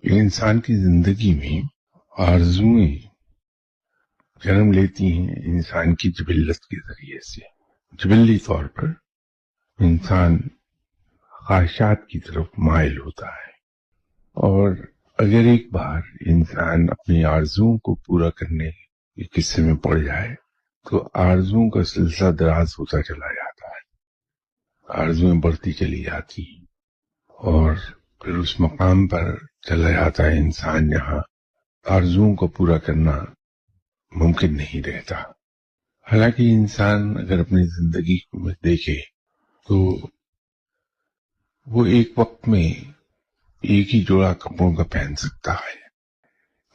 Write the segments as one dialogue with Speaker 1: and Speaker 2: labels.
Speaker 1: انسان کی زندگی میں آرزوئیں جنم لیتی ہیں انسان کی جبلت کے ذریعے سے۔ جبلی طور پر انسان خواہشات کی طرف مائل ہوتا ہے، اور اگر ایک بار انسان اپنی آرزوؤں کو پورا کرنے کے قصے میں پڑ جائے تو آرزوؤں کا سلسلہ دراز ہوتا چلا جاتا ہے، آرزوئیں بڑھتی چلی جاتی ہیں، اور پھر اس مقام پر چلا جاتا ہے انسان جہاں آرزوؤں کو پورا کرنا ممکن نہیں رہتا۔ حالانکہ انسان اگر اپنی زندگی میں دیکھے تو وہ ایک وقت میں ایک ہی جوڑا کپڑوں کا پہن سکتا ہے۔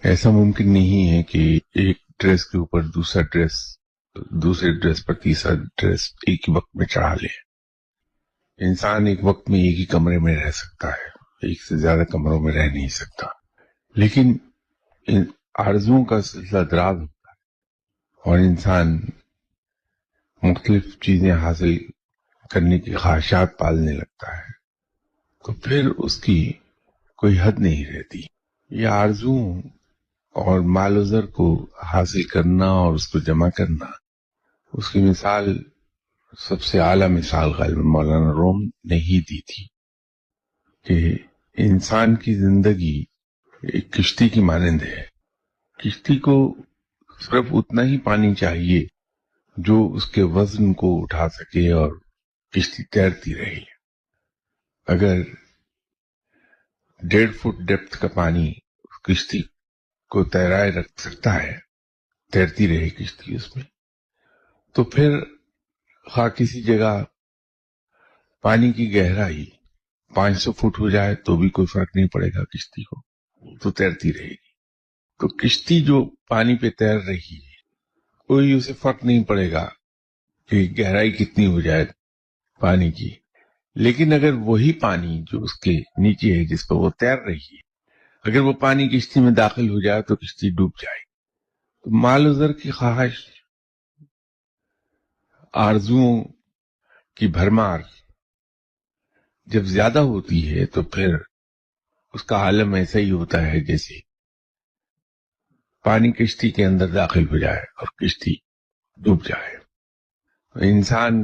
Speaker 1: ایسا ممکن نہیں ہے کہ ایک ڈریس کے اوپر دوسرا ڈریس، دوسرے ڈریس پر تیسرا ڈریس ایک ہی وقت میں چڑھا لے۔ انسان ایک وقت میں ایک ہی کمرے میں رہ سکتا ہے، ایک سے زیادہ کمروں میں رہ نہیں سکتا، لیکن آرزوؤں کا سلسلہ دراز ہوتا ہے اور انسان مختلف چیزیں حاصل کرنے کی خواہشات پالنے لگتا ہے، تو پھر اس کی کوئی حد نہیں رہتی۔ یہ آرزوؤں اور مال و زر کو حاصل کرنا اور اس کو جمع کرنا، اس کی مثال سب سے اعلیٰ مثال غالباً مولانا روم نے ہی دی تھی کہ انسان کی زندگی ایک کشتی کی مانند ہے۔ کشتی کو صرف اتنا ہی پانی چاہیے جو اس کے وزن کو اٹھا سکے اور کشتی تیرتی رہے۔ اگر 1.5 فٹ ڈیپتھ کا پانی اس کشتی کو تیرائے رکھ سکتا ہے، تیرتی رہے کشتی اس میں، تو پھر خواہ کسی جگہ پانی کی گہرائی 500 فٹ ہو جائے تو بھی کوئی فرق نہیں پڑے گا، کشتی کو تو تیرتی رہے گی۔ تو کشتی جو پانی پہ تیر رہی ہے، کوئی اسے فرق نہیں پڑے گا کہ گہرائی کتنی ہو جائے پانی کی، لیکن اگر وہی پانی جو اس کے نیچے ہے جس پر وہ تیر رہی ہے، اگر وہ پانی کشتی میں داخل ہو جائے تو کشتی ڈوب جائے گی۔ تو مال و زر کی خواہش، آرزوؤں کی بھرمار جب زیادہ ہوتی ہے تو پھر اس کا عالم ایسا ہی ہوتا ہے جیسے پانی کشتی کے اندر داخل ہو جائے اور کشتی ڈوب جائے۔ انسان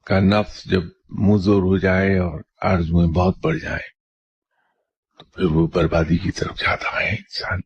Speaker 1: کا نفس جب منہ زور ہو جائے اور آرزوئیں بہت بڑھ جائیں تو پھر وہ بربادی کی طرف جاتا ہے انسان۔